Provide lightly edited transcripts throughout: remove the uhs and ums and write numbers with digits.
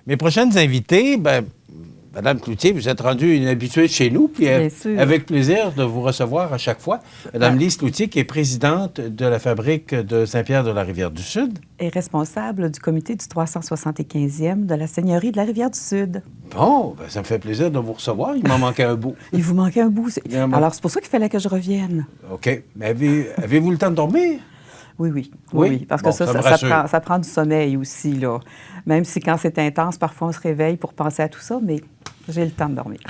Mes prochaines invitées, Madame Cloutier, vous êtes rendue une habituée de chez nous, puis avec plaisir de vous recevoir à chaque fois. Madame Lise Cloutier, qui est présidente de la fabrique de Saint-Pierre-de-la-Rivière-du-Sud. Et responsable du comité du 375e de la Seigneurie de la Rivière-du-Sud. Bon, ça me fait plaisir de vous recevoir. Il m'en manquait un bout. Il vous manquait un bout. Alors, c'est pour ça qu'il fallait que je revienne. OK. Mais avez-vous le temps de dormir? Oui, parce que ça prend du sommeil aussi, là. Même si quand c'est intense, parfois on se réveille pour penser à tout ça, mais j'ai le temps de dormir.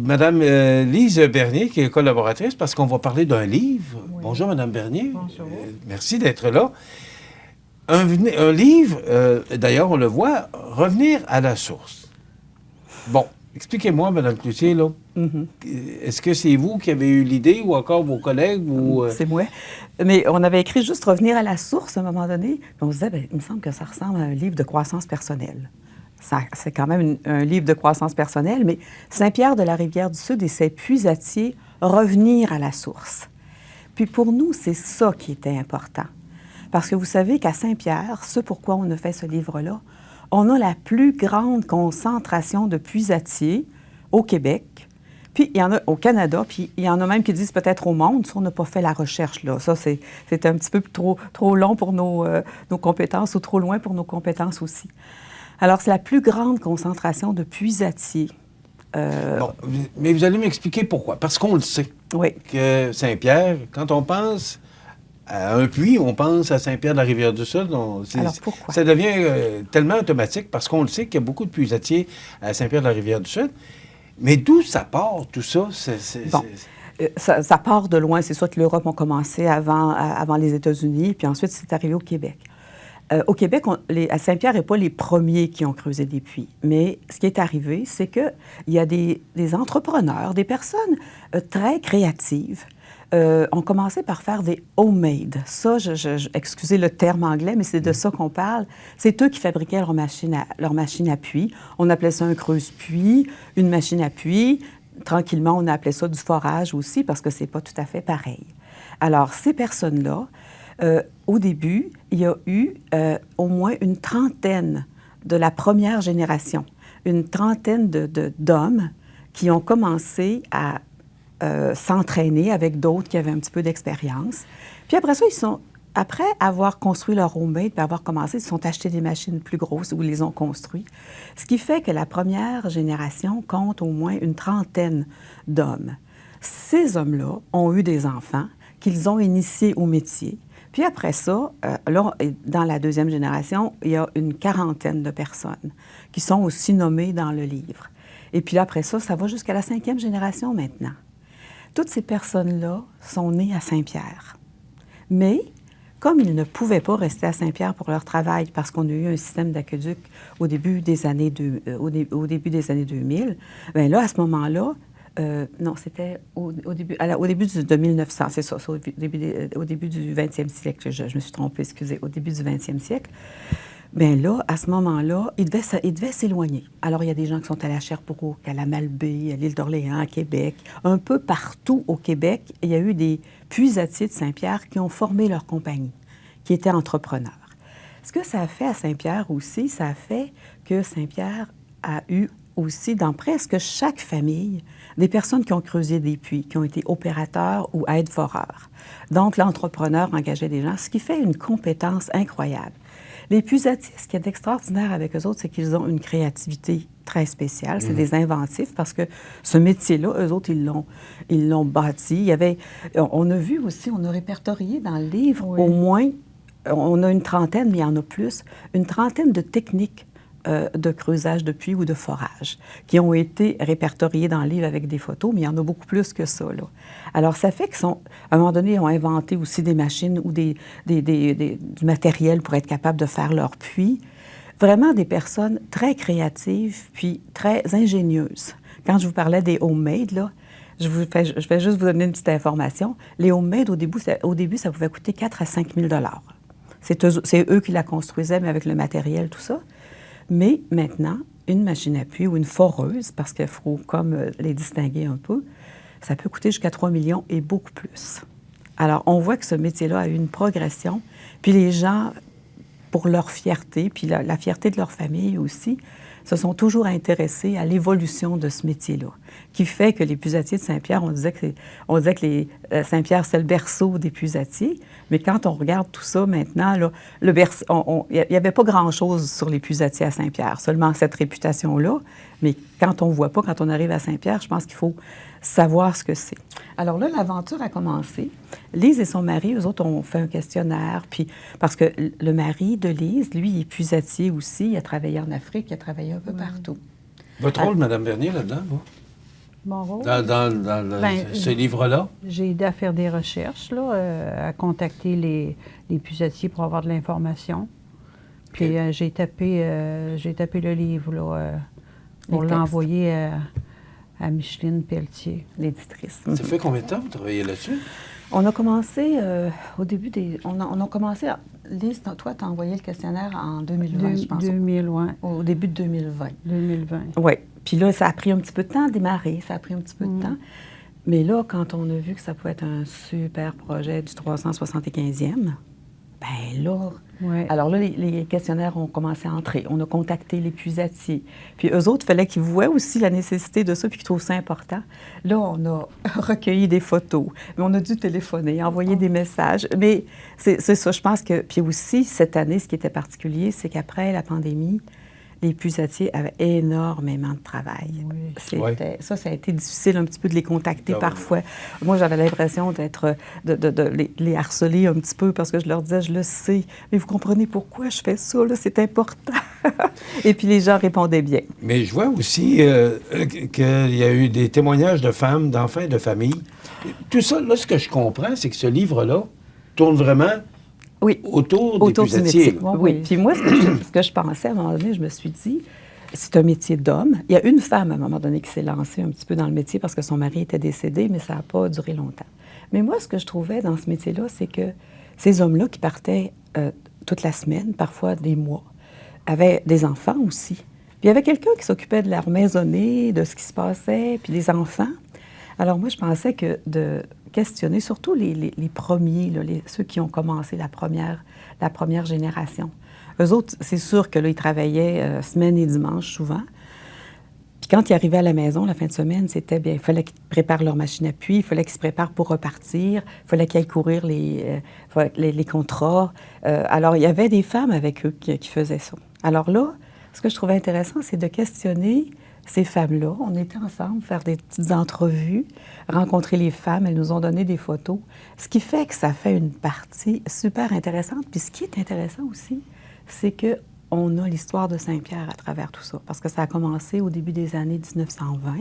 Madame Lise Bernier, qui est collaboratrice, parce qu'on va parler d'un livre. Oui. Bonjour, Madame Bernier. Bonjour. Merci d'être là. Un livre, d'ailleurs, on le voit, Revenir à la source. Bon, expliquez-moi, Madame Cloutier, là. Est-ce que c'est vous qui avez eu l'idée ou encore vos collègues? C'est moi. Mais on avait écrit juste Revenir à la source à un moment donné. Puis on se disait, il me semble que ça ressemble à un livre de croissance personnelle. C'est quand même un livre de croissance personnelle, mais Saint-Pierre-de-la-Rivière-du-Sud et ses puisatiers, revenir à la source. Puis pour nous, c'est ça qui était important. Parce que vous savez qu'à Saint-Pierre, ce pourquoi on a fait ce livre-là, on a la plus grande concentration de puisatiers au Québec, puis il y en a au Canada, puis il y en a même qui disent peut-être au monde, si on n'a pas fait la recherche, là. Ça, c'est un petit peu trop long pour nos compétences ou trop loin pour nos compétences aussi. Alors, c'est la plus grande concentration de puisatiers. Bon, mais vous allez m'expliquer pourquoi. Parce qu'on le sait, que Saint-Pierre, quand on pense à un puits, on pense à Saint-Pierre-de-la-Rivière-du-Sud. Alors, pourquoi? Ça devient tellement automatique parce qu'on le sait qu'il y a beaucoup de puisatiers à Saint-Pierre-de-la-Rivière-du-Sud. Mais d'où ça part, tout ça? Ça part de loin. C'est sûr que l'Europe a commencé avant les États-Unis, puis ensuite, c'est arrivé au Québec. Au Québec, à Saint-Pierre n'est pas les premiers qui ont creusé des puits. Mais ce qui est arrivé, c'est qu'il y a des entrepreneurs, des personnes très créatives, ont commencé par faire des homemade. Ça, excusez le terme anglais, mais c'est de ça qu'on parle. C'est eux qui fabriquaient leur machine à puits. On appelait ça un creuse-puits, une machine à puits. Tranquillement, on appelait ça du forage aussi, parce que c'est pas tout à fait pareil. Alors, ces personnes-là, au début, il y a eu au moins une trentaine de la première génération, une trentaine d'hommes qui ont commencé à s'entraîner avec d'autres qui avaient un petit peu d'expérience. Puis après ça, après avoir construit leur homemade, puis avoir commencé, ils se sont achetés des machines plus grosses ou ils les ont construites. Ce qui fait que la première génération compte au moins une trentaine d'hommes. Ces hommes-là ont eu des enfants qu'ils ont initiés au métier. Puis après ça, là, dans la deuxième génération, il y a une quarantaine de personnes qui sont aussi nommées dans le livre. Et puis après ça, ça va jusqu'à la 5e génération maintenant. Toutes ces personnes-là sont nées à Saint-Pierre. Mais comme ils ne pouvaient pas rester à Saint-Pierre pour leur travail parce qu'on a eu un système d'aqueduc au début des années 2000, bien là, à ce moment-là, non, c'était au début de 1900, c'est ça, au début du 20e siècle, je me suis trompée, excusez, au début du 20e siècle. Bien là, à ce moment-là, il devait s'éloigner. Alors, il y a des gens qui sont allés à Sherbrooke, à la Malbaie, à l'île d'Orléans, à Québec. Un peu partout au Québec, il y a eu des puisatiers de Saint-Pierre qui ont formé leur compagnie, qui étaient entrepreneurs. Ce que ça a fait à Saint-Pierre aussi, ça a fait que Saint-Pierre a eu aussi, dans presque chaque famille, des personnes qui ont creusé des puits, qui ont été opérateurs ou aides-foreurs. Donc, l'entrepreneur engageait des gens, ce qui fait une compétence incroyable. Les puisatiers, ce qui est extraordinaire avec eux autres, c'est qu'ils ont une créativité très spéciale. C'est des inventifs parce que ce métier-là, eux autres, ils l'ont bâti. On a vu aussi, on a répertorié dans le livre, au moins, on a une trentaine, mais il y en a plus, une trentaine de techniques de creusage de puits ou de forage qui ont été répertoriées dans le livre avec des photos, mais il y en a beaucoup plus que ça, là. Alors, ça fait qu'à un moment donné, ils ont inventé aussi des machines ou du matériel pour être capables de faire leurs puits. Vraiment des personnes très créatives puis très ingénieuses. Quand je vous parlais des homemade, là, je vais juste vous donner une petite information. Les homemade, au début, ça pouvait coûter 4 à 5 000 $. C'est eux qui la construisaient, mais avec le matériel, tout ça. Mais maintenant, une machine à puits ou une foreuse, parce qu'il faut comme les distinguer un peu, ça peut coûter jusqu'à 3 millions et beaucoup plus. Alors, on voit que ce métier-là a eu une progression, puis les gens pour leur fierté, puis la fierté de leur famille aussi, se sont toujours intéressés à l'évolution de ce métier-là, qui fait que les puisatiers de Saint-Pierre, on disait que les Saint-Pierre, c'est le berceau des puisatiers, mais quand on regarde tout ça maintenant, là, il n'y avait pas grand-chose sur les puisatiers à Saint-Pierre, seulement cette réputation-là, mais quand on ne voit pas, quand on arrive à Saint-Pierre, je pense qu'il faut savoir ce que c'est. Alors là, l'aventure a commencé. Lise et son mari, eux autres, ont fait un questionnaire, puis parce que le mari de Lise, lui, il est puisatier aussi, il a travaillé en Afrique, il a travaillé un peu partout. Votre rôle, Mme Bernier, là-dedans, vous? Mon rôle? Dans ce livre-là? J'ai aidé à faire des recherches, là, à contacter les puisatiers pour avoir de l'information. Puis j'ai tapé le livre, là, pour l'envoyer à Micheline Pelletier, l'éditrice. Ça fait combien de temps que vous travaillez là-dessus? On a commencé au début des... On a commencé... Lise, toi, tu as envoyé le questionnaire en 2020, je pense. 2000, oui. Au début de 2020. 2020. Oui. Puis là, ça a pris un petit peu de temps à démarrer. Ça a pris un petit peu de temps. Mais là, quand on a vu que ça pouvait être un super projet du 375e, ben là... Ouais. Alors là, les questionnaires ont commencé à entrer. On a contacté les puisatiers. Puis eux autres, il fallait qu'ils voient aussi la nécessité de ça puis qu'ils trouvent ça important. Là, on a recueilli des photos. Mais on a dû téléphoner, envoyer des messages. Mais c'est ça, je pense que... Puis aussi, cette année, ce qui était particulier, c'est qu'après la pandémie, les puisatiers avaient énormément de travail. Oui. Ça a été difficile un petit peu de les contacter parfois. Moi, j'avais l'impression de les harceler un petit peu parce que je leur disais, je le sais, mais vous comprenez pourquoi je fais ça, là, c'est important. Et puis les gens répondaient bien. Mais je vois aussi qu'il y a eu des témoignages de femmes, d'enfants et de familles. Tout ça, là, ce que je comprends, c'est que ce livre-là tourne vraiment... Oui, autour des puisatiers. Oui. Puis moi, ce que je pensais à un moment donné, je me suis dit, c'est un métier d'homme. Il y a une femme, à un moment donné, qui s'est lancée un petit peu dans le métier parce que son mari était décédé, mais ça n'a pas duré longtemps. Mais moi, ce que je trouvais dans ce métier-là, c'est que ces hommes-là qui partaient toute la semaine, parfois des mois, avaient des enfants aussi. Puis il y avait quelqu'un qui s'occupait de leur maisonnée, de ce qui se passait, puis des enfants. Alors moi, je pensais que de questionner, surtout les premiers, là, ceux qui ont commencé la première génération. Eux autres, c'est sûr que là, ils travaillaient semaine et dimanche souvent. Puis quand ils arrivaient à la maison, la fin de semaine, c'était bien, il fallait qu'ils préparent leur machine à puits, il fallait qu'ils se préparent pour repartir, il fallait qu'ils aillent courir les contrats. Alors, il y avait des femmes avec eux qui faisaient ça. Alors là, ce que je trouvais intéressant, c'est de questionner ces femmes-là. On était ensemble, faire des petites entrevues, rencontrer les femmes. Elles nous ont donné des photos. Ce qui fait que ça fait une partie super intéressante. Puis ce qui est intéressant aussi, c'est qu'on a l'histoire de Saint-Pierre à travers tout ça. Parce que ça a commencé au début des années 1920.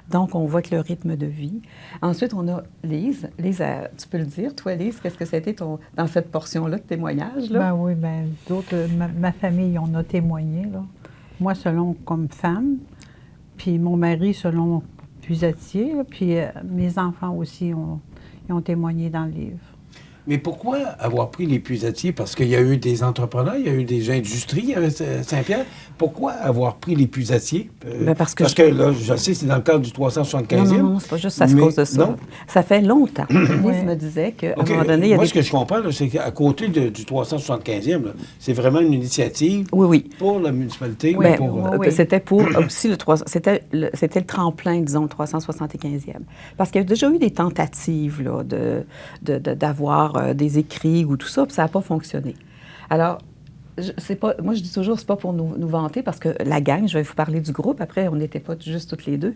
Donc, on voit que le rythme de vie. Ensuite, on a Lise. Lise, tu peux le dire, toi, Lise, qu'est-ce que ça a été dans cette portion-là de témoignage? Là? Ben oui, bien, d'autres, ma famille, on a témoigné, là. Moi, selon comme femme, puis mon mari, selon puisatier, puis mes enfants aussi ils ont témoigné dans le livre. Mais pourquoi avoir pris les puisatiers? Parce qu'il y a eu des entrepreneurs, il y a eu des industries à Saint-Pierre. Pourquoi avoir pris les puisatiers? Parce que là, je sais, c'est dans le cadre du 375e. Non, c'est pas juste à cause de ça. Non? Ça fait longtemps. Lise me disait qu'à un moment donné, il y a Moi, ce que je comprends, là, c'est qu'à côté du 375e, là, c'est vraiment une initiative pour la municipalité. C'était pour aussi c'était le tremplin, disons, le 375e. Parce qu'il y a déjà eu des tentatives là, d'avoir des écrits ou tout ça, puis ça n'a pas fonctionné. Alors, moi, je dis toujours, c'est pas pour nous vanter, parce que la gang, je vais vous parler du groupe, après, on n'était pas juste toutes les deux.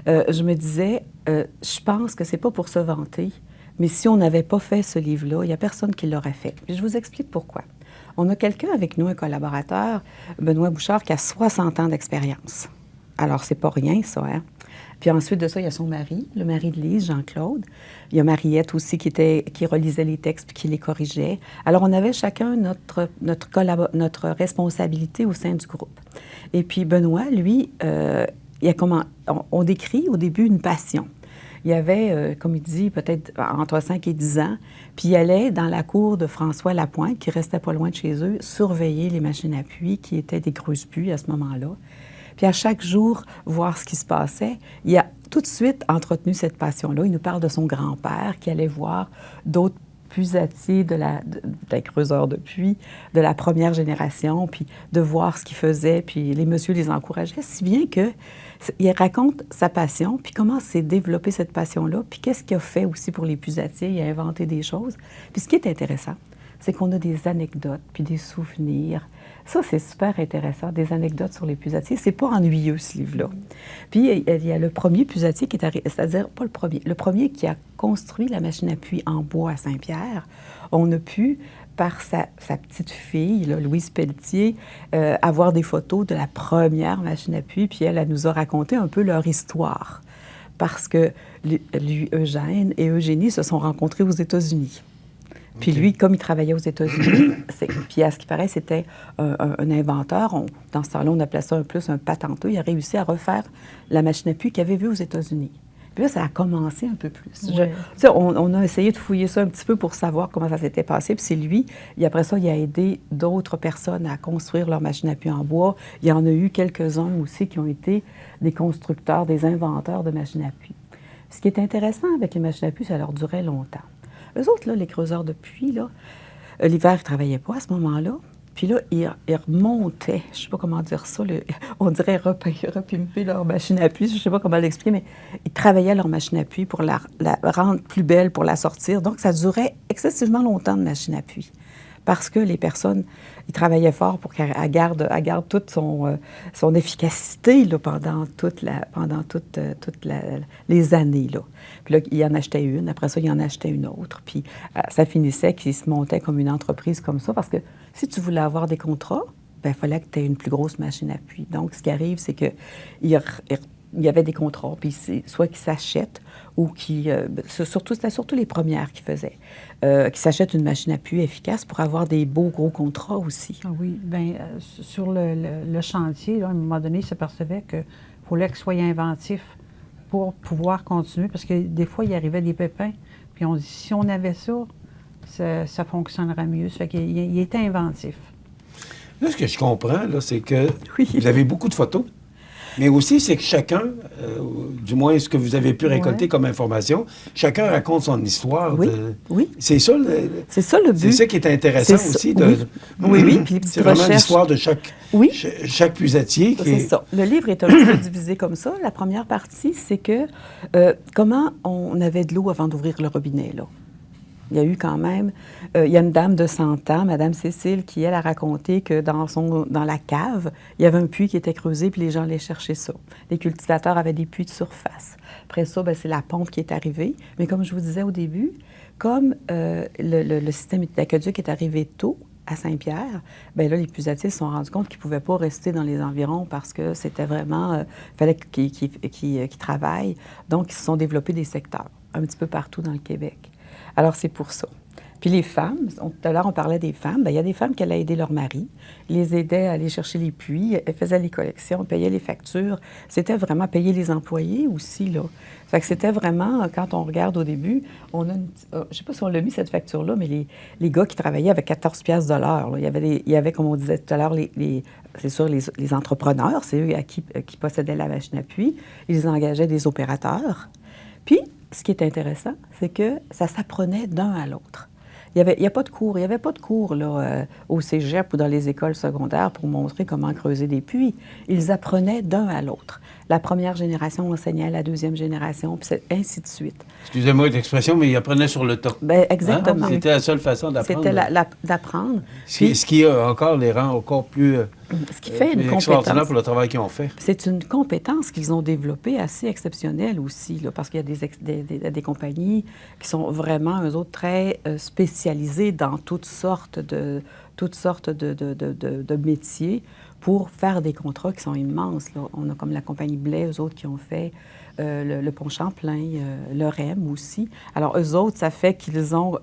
Je me disais, je pense que c'est pas pour se vanter, mais si on n'avait pas fait ce livre-là, il n'y a personne qui l'aurait fait. Puis je vous explique pourquoi. On a quelqu'un avec nous, un collaborateur, Benoît Bouchard, qui a 60 ans d'expérience. Alors, c'est pas rien, ça, hein? Puis ensuite de ça, il y a son mari, le mari de Lise, Jean-Claude. Il y a Mariette aussi qui relisait les textes puis qui les corrigeait. Alors, on avait chacun notre responsabilité au sein du groupe. Et puis, Benoît, lui, on décrit au début une passion. Il avait, comme il dit, peut-être entre 5 et 10 ans, puis il allait dans la cour de François Lapointe, qui restait pas loin de chez eux, surveiller les machines à puits, qui étaient des creuses puits à ce moment-là. Puis à chaque jour, voir ce qui se passait. Il a tout de suite entretenu cette passion-là. Il nous parle de son grand-père qui allait voir d'autres pusatiers, des creuseurs de puits de la première génération, puis de voir ce qu'ils faisaient, puis les messieurs les encourageaient, si bien que il raconte sa passion, puis comment s'est développée cette passion-là, puis qu'est-ce qu'il a fait aussi pour les pusatiers, il a inventé des choses. Puis ce qui est intéressant, c'est qu'on a des anecdotes, puis des souvenirs. Ça, c'est super intéressant, des anecdotes sur les pusatiers. C'est pas ennuyeux, ce livre-là. Puis, il y a le premier pusatier qui est arrivé, c'est-à-dire, pas le premier qui a construit la machine à puits en bois à Saint-Pierre. On a pu, par sa petite fille, là, Louise Pelletier, avoir des photos de la première machine à puits, puis elle nous a raconté un peu leur histoire. Parce que lui, Eugène et Eugénie se sont rencontrés aux États-Unis. Puis lui, comme il travaillait aux États-Unis, puis à ce qui paraît, c'était un inventeur. Dans ce temps-là, on appelait ça un patenteux. Il a réussi à refaire la machine à puits qu'il avait vue aux États-Unis. Puis là, ça a commencé un peu plus. Ouais. On a essayé de fouiller ça un petit peu pour savoir comment ça s'était passé. Puis c'est lui, et après ça, il a aidé d'autres personnes à construire leur machine à puits en bois. Il y en a eu quelques-uns aussi qui ont été des constructeurs, des inventeurs de machines à puits. Ce qui est intéressant avec les machines à puits, ça leur durait longtemps. Eux autres, là, les creuseurs de puits, là, l'hiver, ils ne travaillaient pas à ce moment-là. Puis là, ils remontaient, je ne sais pas comment dire ça, on dirait repimper leur machine à puits, je ne sais pas comment l'expliquer, mais ils travaillaient leur machine à puits pour la rendre plus belle, pour la sortir. Donc, ça durait excessivement longtemps de machine à puits. Parce que les personnes, ils travaillaient fort pour qu'elle garde toute son efficacité là, pendant toutes les années. Là. Puis là, il en achetait une, après ça, il en achetait une autre. Puis ça finissait qu'il se montait comme une entreprise comme ça, parce que si tu voulais avoir des contrats, bien, il fallait que tu aies une plus grosse machine à puits. Donc, ce qui arrive, c'est qu'il y avait des contrats, puis soit qu'ils s'achètent ou c'était surtout les premières qui faisaient, qui s'achètent une machine à puits efficace pour avoir des beaux gros contrats aussi. Ah oui, bien, sur le chantier, là, à un moment donné, il s'apercevait qu'il fallait qu'il soit inventif pour pouvoir continuer, parce que des fois, il arrivait des pépins, puis on dit, si on avait ça fonctionnerait mieux. Ça fait qu'il était inventif. Là, ce que je comprends, là, c'est que vous avez beaucoup de photos. Mais aussi, c'est que chacun, du moins ce que vous avez pu récolter comme information, chacun raconte son histoire. Oui. C'est ça, c'est ça le but. C'est ça qui est intéressant aussi. Oui. Puis c'est vraiment l'histoire de chaque pusatier. C'est ça. Le livre est un petit peu divisé comme ça. La première partie, c'est que comment on avait de l'eau avant d'ouvrir le robinet, là. Il y a eu quand même... il y a une dame de 100 ans, Mme Cécile, qui, elle, a raconté que dans la cave, il y avait un puits qui était creusé, puis les gens allaient chercher ça. Les cultivateurs avaient des puits de surface. Après ça, bien, c'est la pompe qui est arrivée. Mais comme je vous disais au début, comme le système d'aqueduc est arrivé tôt à Saint-Pierre, bien là, les pusatiers se sont rendus compte qu'ils ne pouvaient pas rester dans les environs parce que c'était vraiment... il fallait qu'ils travaillent. Donc, ils se sont développés des secteurs un petit peu partout dans le Québec. Alors, c'est pour ça. Puis les femmes, tout à l'heure, on parlait des femmes. Bien, il y a des femmes qui allaient aider leur mari. Ils les aidaient à aller chercher les puits, elles faisaient les collections, payaient les factures. C'était vraiment payer les employés aussi, là. Fait que c'était vraiment, quand on regarde au début, on a je ne sais pas si on l'a mis, cette facture-là, mais les gars qui travaillaient avec 14 piastres de l'heure, là. Il y avait, comme on disait tout à l'heure, c'est sûr, les entrepreneurs, c'est eux qui possédaient la machine à puits. Ils engageaient des opérateurs. Puis, ce qui est intéressant, c'est que ça s'apprenait d'un à l'autre. Il n'y a pas de cours. Il n'y avait pas de cours là, au cégep ou dans les écoles secondaires pour montrer comment creuser des puits. Ils apprenaient d'un à l'autre. La première génération enseignait à la deuxième génération, puis ainsi de suite. Excusez-moi l'expression, mais ils apprenaient sur le tas. Bien, exactement. Hein? C'était la seule façon d'apprendre. C'était d'apprendre. Ce qui encore les rend encore plus, ce qui fait une extraordinaire pour le travail qu'ils ont fait. C'est une compétence qu'ils ont développée assez exceptionnelle aussi, là, parce qu'il y a des compagnies qui sont vraiment, eux autres, très spécialisées dans toutes sortes de métiers pour faire des contrats qui sont immenses. Là. On a comme la compagnie Blais, eux autres, qui ont fait le pont Champlain, le REM aussi. Alors, eux autres, ça fait qu'ils ont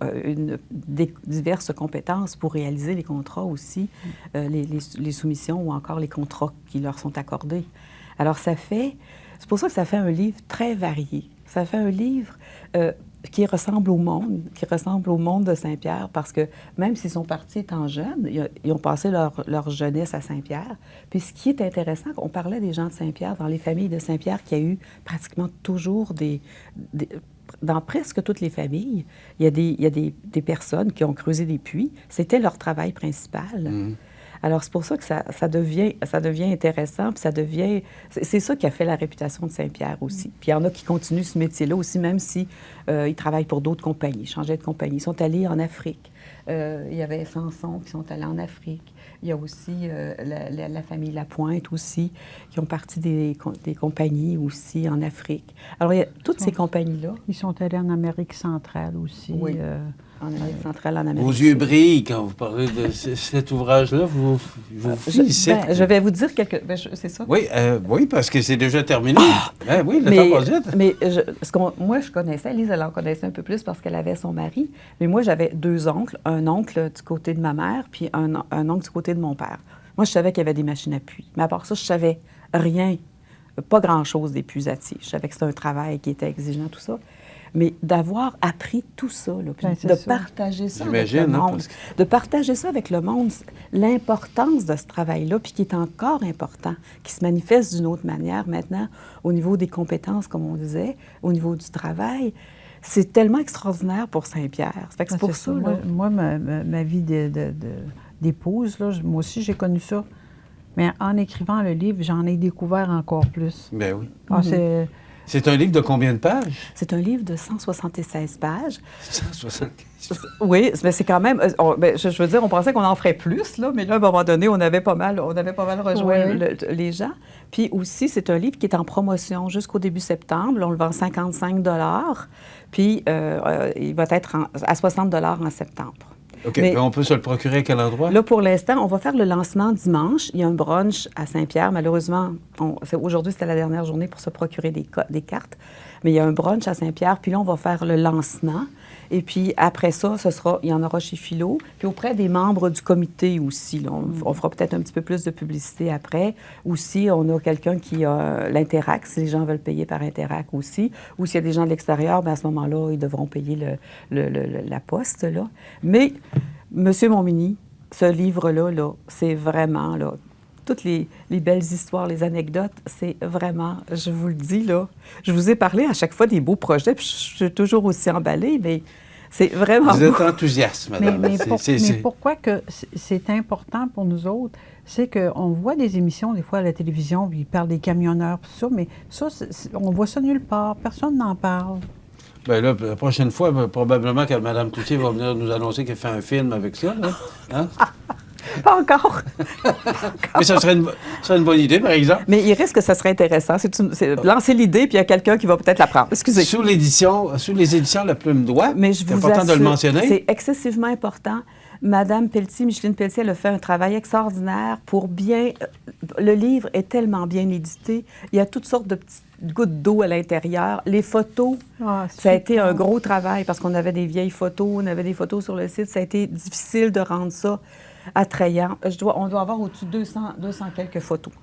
diverses compétences pour réaliser les contrats aussi, les soumissions ou encore les contrats qui leur sont accordés. Alors, c'est pour ça que ça fait un livre très varié. Ça fait un livre qui ressemble au monde de Saint-Pierre, parce que même s'ils sont partis étant jeunes, ils ont passé leur jeunesse à Saint-Pierre. Puis ce qui est intéressant, on parlait des gens de Saint-Pierre, dans les familles de Saint-Pierre, qu'il y a eu pratiquement toujours dans presque toutes les familles, il y a des personnes qui ont creusé des puits. C'était leur travail principal. Alors, c'est pour ça que ça devient intéressant, puis ça devient... C'est ça qui a fait la réputation de Saint-Pierre aussi. Puis il y en a qui continuent ce métier-là aussi, même si ils travaillent pour d'autres compagnies, changeaient de compagnie. Ils sont allés en Afrique. Il y avait Samson qui sont allés en Afrique. Il y a aussi la famille Lapointe aussi, qui ont parti des compagnies aussi en Afrique. Alors, il y a toutes ces compagnies-là. Ils sont allés en Amérique centrale aussi. Oui. En Amérique centrale, en Amérique Vos yeux brillent quand vous parlez de cet ouvrage-là. Vous félicite. Je vais vous dire quelque... c'est ça? Oui, oui, parce que c'est déjà terminé. Oui, le temps passe vite. Mais moi, je connaissais, Lise, elle en connaissait un peu plus parce qu'elle avait son mari. Mais moi, j'avais 2 oncles. Un oncle du côté de ma mère, puis un oncle du côté de mon père. Moi, je savais qu'il y avait des machines à puits. Mais à part ça, je savais rien, pas grand-chose des puisatiers. Je savais que c'était un travail qui était exigeant, tout ça. Mais d'avoir appris tout ça, là, puis partager ça avec le monde, de partager ça avec le monde, l'importance de ce travail-là, puis qui est encore important, qui se manifeste d'une autre manière maintenant au niveau des compétences, comme on disait, au niveau du travail, c'est tellement extraordinaire pour Saint-Pierre. C'est pour ça. Moi, ma vie d'épouse, là, moi aussi, j'ai connu ça. Mais en écrivant le livre, j'en ai découvert encore plus. Ben oui. C'est un livre de combien de pages? C'est un livre de 176 pages. 176? Oui, mais c'est quand même... je veux dire, on pensait qu'on en ferait plus, là, mais là, à un moment donné, on avait pas mal rejoint les gens. Puis aussi, c'est un livre qui est en promotion jusqu'au début septembre. Là, on le vend 55 $. Puis il va être à 60 $ en septembre. OK. Mais on peut se le procurer à quel endroit? Là, pour l'instant, on va faire le lancement dimanche. Il y a un brunch à Saint-Pierre. Malheureusement, aujourd'hui, c'était la dernière journée pour se procurer des cartes. Mais il y a un brunch à Saint-Pierre. Puis là, on va faire le lancement. Et puis après ça, il y en aura chez Philo. Puis auprès des membres du comité aussi. Là, on fera peut-être un petit peu plus de publicité après. Aussi, on a quelqu'un qui a l'Interac, si les gens veulent payer par Interac aussi. Ou s'il y a des gens de l'extérieur, bien à ce moment-là, ils devront payer la poste. Là. Mais, Monsieur Montminy, ce livre-là, là, c'est vraiment... Là, toutes les belles histoires, les anecdotes, c'est vraiment, je vous le dis, là, je vous ai parlé à chaque fois des beaux projets, puis je suis toujours aussi emballée, mais c'est vraiment... Vous êtes enthousiaste, madame. Mais pourquoi que c'est important pour nous autres, c'est qu'on voit des émissions, des fois, à la télévision, puis ils parlent des camionneurs, tout ça, mais ça, on voit ça nulle part, personne n'en parle. Bien là, la prochaine fois, probablement que Mme Cloutier va venir nous annoncer qu'elle fait un film avec ça, là. Hein? Pas encore. Mais ça serait une bonne idée, par exemple. Mais il risque que ça serait intéressant. C'est lancer l'idée, puis il y a quelqu'un qui va peut-être la prendre. Excusez. Sous les éditions La Plume d'Oie, c'est important de le mentionner. C'est excessivement important. Madame Pelletier, Micheline Pelletier, elle a fait un travail extraordinaire pour bien... Le livre est tellement bien édité. Il y a toutes sortes de petites gouttes d'eau à l'intérieur. Les photos, ça a été un gros travail parce qu'on avait des vieilles photos, on avait des photos sur le site. Ça a été difficile de rendre ça attrayant. On doit avoir au-dessus de 200 quelques photos.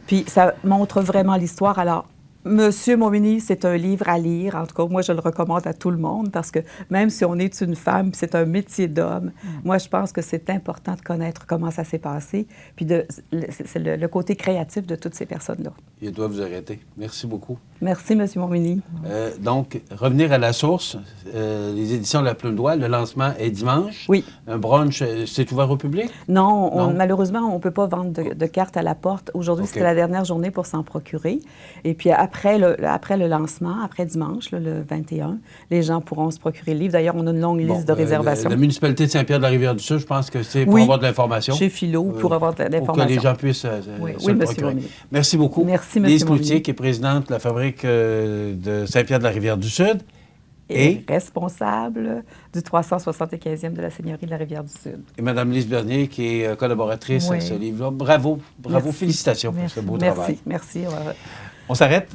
Puis ça montre vraiment l'histoire. Alors, Monsieur Montminy, c'est un livre à lire. En tout cas, moi, je le recommande à tout le monde parce que même si on est une femme, c'est un métier d'homme, moi, je pense que c'est important de connaître comment ça s'est passé, puis c'est le côté créatif de toutes ces personnes-là. Il doit vous arrêter. Merci beaucoup. Merci, Monsieur Montminy. Donc, revenir à la source, les éditions La Plume d'Oie, le lancement est dimanche. Oui. Un brunch, c'est ouvert au public? Non. Malheureusement, on ne peut pas vendre de cartes à la porte. Aujourd'hui, C'était la dernière journée pour s'en procurer. Et puis après le lancement, après dimanche, là, le 21, les gens pourront se procurer le livre. D'ailleurs, on a une longue liste de réservations. La municipalité de Saint-Pierre-de-la-Rivière-du-Sud, je pense que c'est pour avoir de l'information. Chez Philo, pour avoir de l'information. Pour que les gens puissent se le procurer. Merci beaucoup. Merci, M. Lise Cloutier, qui est présidente de la fabrique de Saint-Pierre-de-la-Rivière-du-Sud. Et responsable du 375e de la Seigneurie de la Rivière-du-Sud. Et Mme Lise Bernier, qui est collaboratrice à ce livre-là. Bravo, félicitations pour ce beau travail. Merci. On s'arrête.